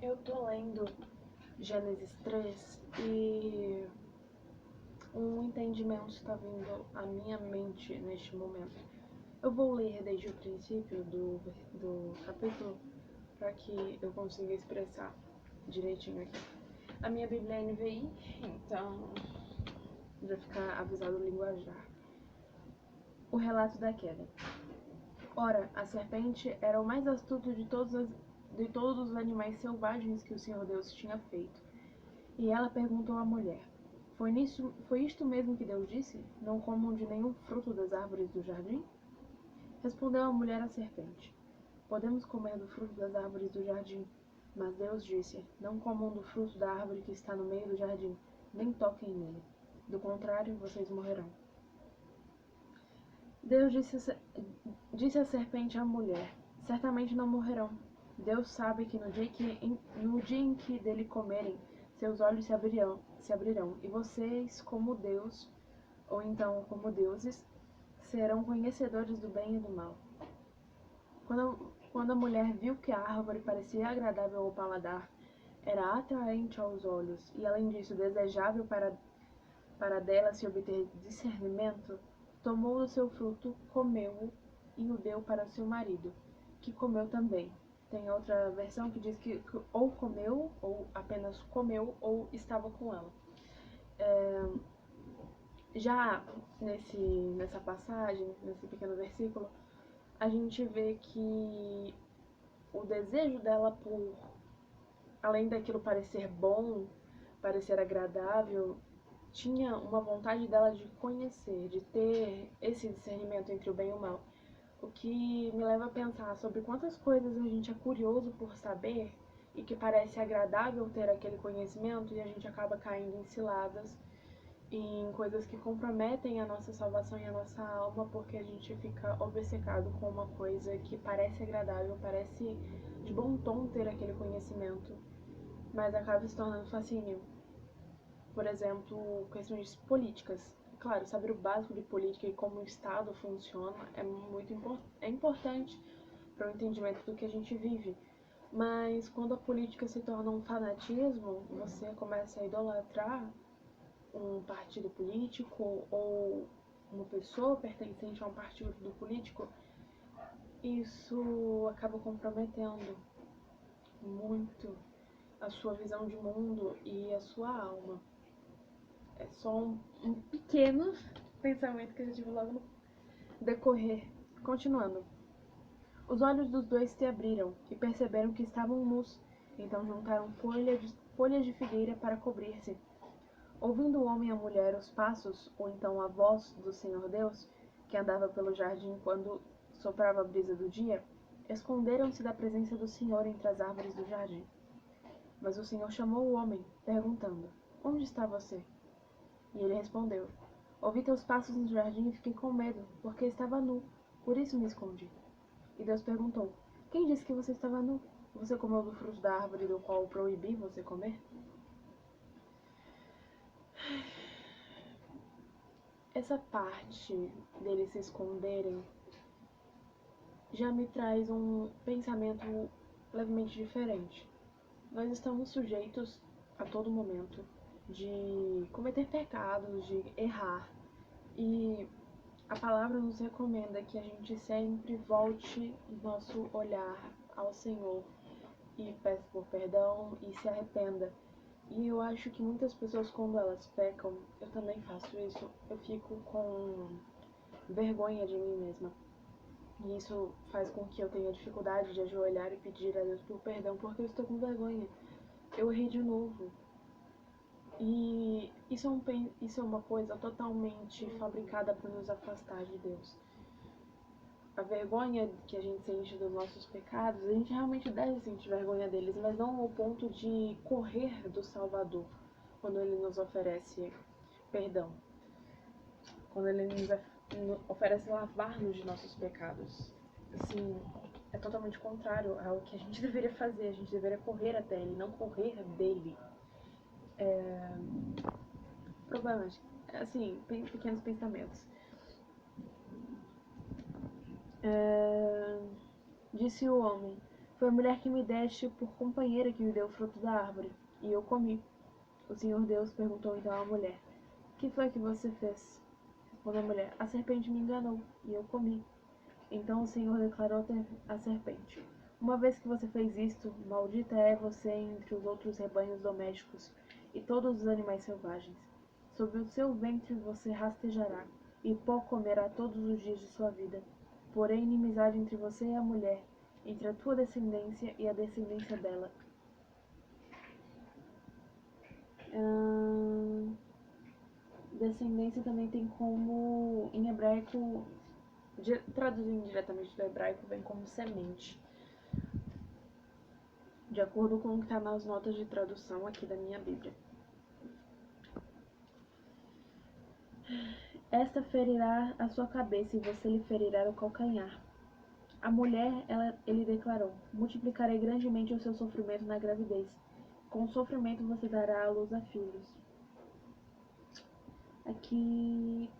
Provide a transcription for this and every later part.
Eu tô lendo Gênesis 3 e um entendimento está vindo à minha mente neste momento. Eu vou ler desde o princípio do capítulo para que eu consiga expressar direitinho aqui. A minha Bíblia é NVI, então já ficar avisado o linguajar. O relato da queda. Ora, a serpente era o mais astuto de todos os animais selvagens que o Senhor Deus tinha feito. E ela perguntou à mulher: Foi isto mesmo que Deus disse? Não comam de nenhum fruto das árvores do jardim? Respondeu a mulher à serpente: Podemos comer do fruto das árvores do jardim. Mas Deus disse: Não comam do fruto da árvore que está no meio do jardim, nem toquem nele. Do contrário, vocês morrerão. Deus disse a serpente à mulher: Certamente não morrerão. Deus sabe que no dia em que dele comerem, seus olhos se abrirão, e vocês, como Deus, ou então como deuses, serão conhecedores do bem e do mal. Quando a mulher viu que a árvore parecia agradável ao paladar, era atraente aos olhos, e além disso desejável para dela se obter discernimento, tomou do seu fruto, comeu-o e o deu para seu marido, que comeu também. Tem outra versão que diz que ou comeu, ou apenas comeu, ou estava com ela. Já nessa passagem, nesse pequeno versículo, a gente vê que o desejo dela por, além daquilo parecer bom, parecer agradável, tinha uma vontade dela de conhecer, de ter esse discernimento entre o bem e o mal. O que me leva a pensar sobre quantas coisas a gente é curioso por saber e que parece agradável ter aquele conhecimento e a gente acaba caindo em ciladas, em coisas que comprometem a nossa salvação e a nossa alma, porque a gente fica obcecado com uma coisa que parece agradável, parece de bom tom ter aquele conhecimento, mas acaba se tornando fascínio. Por exemplo, questões políticas. Claro, saber o básico de política e como o Estado funciona é importante para o entendimento do que a gente vive. Mas quando a política se torna um fanatismo, você começa a idolatrar um partido político ou uma pessoa pertencente a um partido político, isso acaba comprometendo muito a sua visão de mundo e a sua alma. É só um pequeno pensamento que eu tive logo no decorrer. Continuando. Os olhos dos dois se abriram e perceberam que estavam nus, então juntaram folhas de figueira para cobrir-se. Ouvindo o homem e a mulher os passos, ou então a voz do Senhor Deus, que andava pelo jardim quando soprava a brisa do dia, esconderam-se da presença do Senhor entre as árvores do jardim. Mas o Senhor chamou o homem, perguntando: Onde está você? E ele respondeu: Ouvi teus passos no jardim e fiquei com medo, porque estava nu, por isso me escondi. E Deus perguntou: Quem disse que você estava nu? Você comeu do fruto da árvore do qual proibi você comer? Essa parte deles se esconderem já me traz um pensamento levemente diferente. Nós estamos sujeitos a todo momento de cometer pecados, de errar. E a palavra nos recomenda que a gente sempre volte nosso olhar ao Senhor e peça por perdão e se arrependa. E eu acho que muitas pessoas, quando elas pecam, eu também faço isso, eu fico com vergonha de mim mesma. E isso faz com que eu tenha dificuldade de ajoelhar e pedir a Deus por perdão, porque eu estou com vergonha. Eu errei de novo. E isso é uma coisa totalmente fabricada para nos afastar de Deus. A vergonha que a gente sente dos nossos pecados, a gente realmente deve sentir vergonha deles, mas não ao ponto de correr do Salvador quando ele nos oferece perdão. Quando ele nos oferece lavar-nos de nossos pecados. Assim, é totalmente contrário ao que a gente deveria fazer. A gente deveria correr até ele, não correr dele. Problemas, assim, pequenos pensamentos. Disse o homem: Foi a mulher que me deste por companheira que me deu o fruto da árvore, e eu comi. O Senhor Deus perguntou então à mulher: Que foi que você fez? Respondeu a mulher: A serpente me enganou, e eu comi. Então o Senhor declarou à serpente: Uma vez que você fez isto, maldita é você entre os outros rebanhos domésticos e todos os animais selvagens. Sob o seu ventre você rastejará, e pó comerá todos os dias de sua vida. Porém, inimizade entre você e a mulher, entre a tua descendência e a descendência dela. Descendência também tem como, em hebraico, traduzindo diretamente do hebraico, vem como semente. De acordo com o que está nas notas de tradução aqui da minha Bíblia. Esta ferirá a sua cabeça e você lhe ferirá o calcanhar. A mulher, ele declarou: Multiplicarei grandemente o seu sofrimento na gravidez. Com o sofrimento você dará à luz a filhos. Aqui,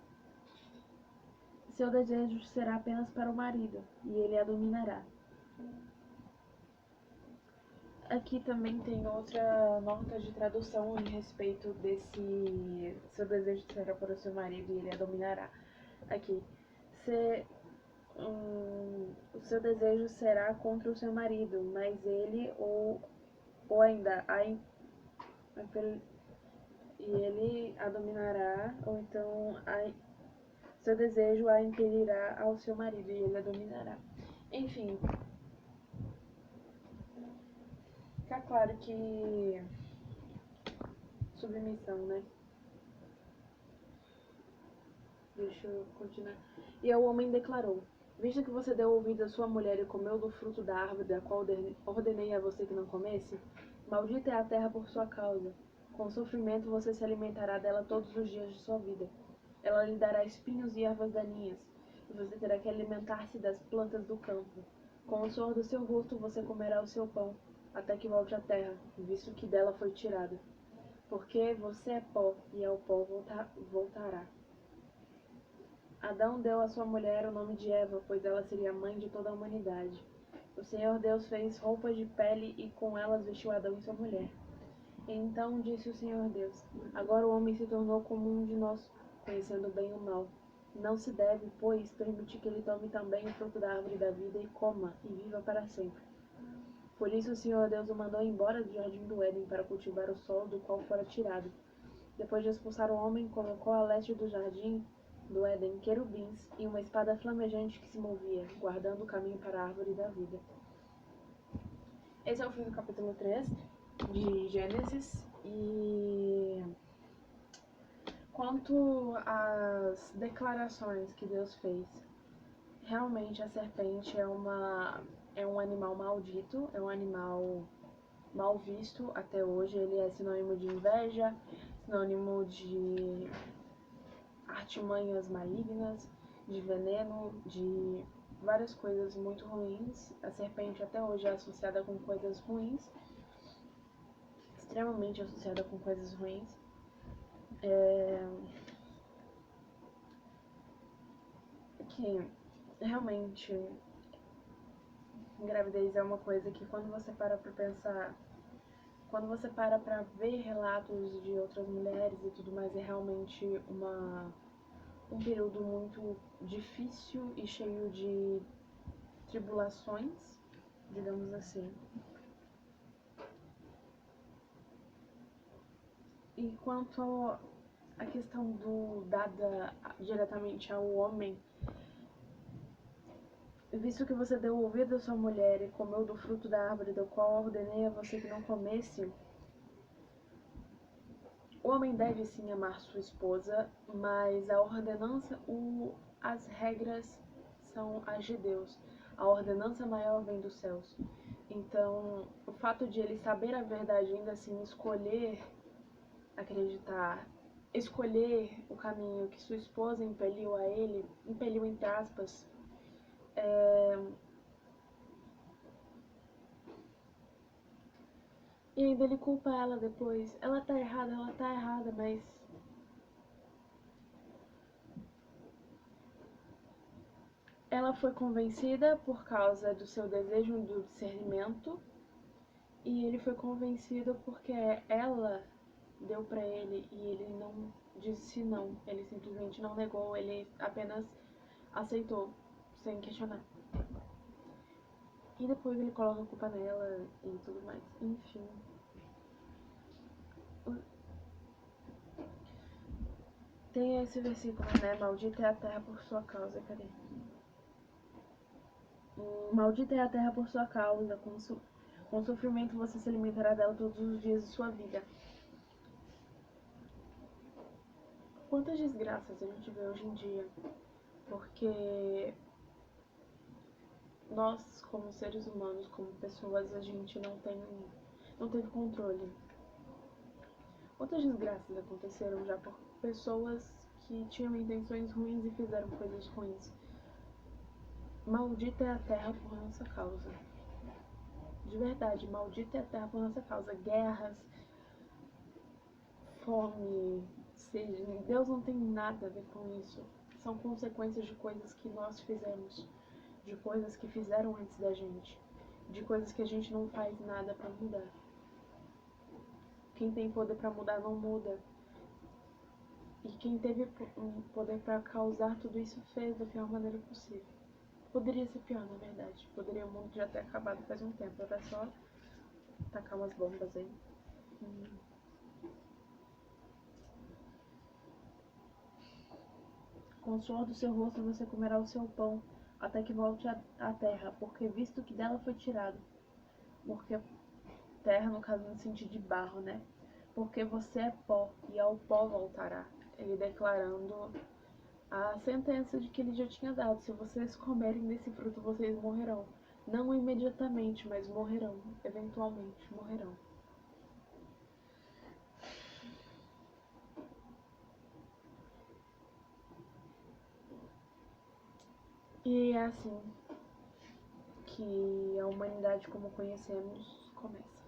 seu desejo será apenas para o marido, e ele a dominará. Aqui também tem outra nota de tradução em respeito desse seu desejo será para o seu marido e ele a dominará. Aqui, o seu desejo será contra o seu marido, mas ele ou ainda e ele a dominará, ou então seu desejo a impedirá ao seu marido e ele a dominará. Enfim, fica claro que submissão, né? Deixa eu continuar. E o homem declarou: Visto que você deu ouvido à sua mulher e comeu do fruto da árvore da qual ordenei a você que não comesse, maldita é a terra por sua causa. Com sofrimento você se alimentará dela todos os dias de sua vida. Ela lhe dará espinhos e ervas daninhas, e você terá que alimentar-se das plantas do campo. Com o suor do seu rosto você comerá o seu pão, até que volte à terra, visto que dela foi tirada. Porque você é pó, e ao pó voltará. Adão deu à sua mulher o nome de Eva, pois ela seria a mãe de toda a humanidade. O Senhor Deus fez roupas de pele e com elas vestiu Adão e sua mulher. Então disse o Senhor Deus: Agora o homem se tornou como um de nós, conhecendo o bem e o mal. Não se deve, pois, permitir que ele tome também o fruto da árvore da vida e coma, e viva para sempre. Por isso o Senhor Deus o mandou embora do jardim do Éden para cultivar o solo do qual fora tirado. Depois de expulsar o homem, colocou a leste do jardim do Éden querubins e uma espada flamejante que se movia, guardando o caminho para a árvore da vida. Esse é o fim do capítulo 3 de Gênesis. E quanto às declarações que Deus fez, realmente a serpente é um animal maldito, é um animal mal visto até hoje. Ele é sinônimo de inveja, sinônimo de artimanhas malignas, de veneno, de várias coisas muito ruins. A serpente até hoje é associada com coisas ruins, extremamente associada com coisas ruins. Que realmente gravidez é uma coisa que quando você para pra pensar, quando você para pra ver relatos de outras mulheres e tudo mais, é realmente um período muito difícil e cheio de tribulações, digamos assim. E quanto à questão dada diretamente ao homem, visto que você deu ouvido à sua mulher e comeu do fruto da árvore do qual ordenei a você que não comesse, o homem deve sim amar sua esposa, mas a ordenança, as regras são as de Deus. A ordenança maior vem dos céus. Então, o fato de ele saber a verdade, ainda assim escolher acreditar, escolher o caminho que sua esposa impeliu a ele, impeliu entre aspas, e ainda ele culpa ela depois. Ela tá errada, mas Ela foi convencida por causa do seu desejo do discernimento, e ele foi convencido porque ela deu pra ele e ele não disse não. Ele simplesmente não negou, ele apenas aceitou, sem questionar. E depois ele coloca a culpa nela e tudo mais. Enfim. Tem esse versículo, né? Maldita é a terra por sua causa. Cadê? Maldita é a terra por sua causa. Com sofrimento você se alimentará dela todos os dias de sua vida. Quantas desgraças a gente vê hoje em dia. Porque nós, como seres humanos, como pessoas, a gente não teve controle. Quantas desgraças aconteceram já por pessoas que tinham intenções ruins e fizeram coisas ruins. Maldita é a terra por nossa causa. De verdade, maldita é a terra por nossa causa. Guerras, fome, seja, Deus não tem nada a ver com isso. São consequências de coisas que nós fizemos, de coisas que fizeram antes da gente, de coisas que a gente não faz nada pra mudar. Quem tem poder pra mudar não muda. E quem teve poder pra causar tudo isso fez da pior maneira possível. Poderia ser pior, na verdade. Poderia o mundo já ter acabado faz um tempo. Era só tacar umas bombas aí. Com o suor do seu rosto você comerá o seu pão, até que volte à terra, porque visto que dela foi tirado. Porque terra, no caso, no sentido de barro, né? Porque você é pó, e ao pó voltará. Ele declarando a sentença de que ele já tinha dado. Se vocês comerem desse fruto, vocês morrerão. Não imediatamente, mas morrerão. Eventualmente, morrerão. E é assim que a humanidade como conhecemos começa.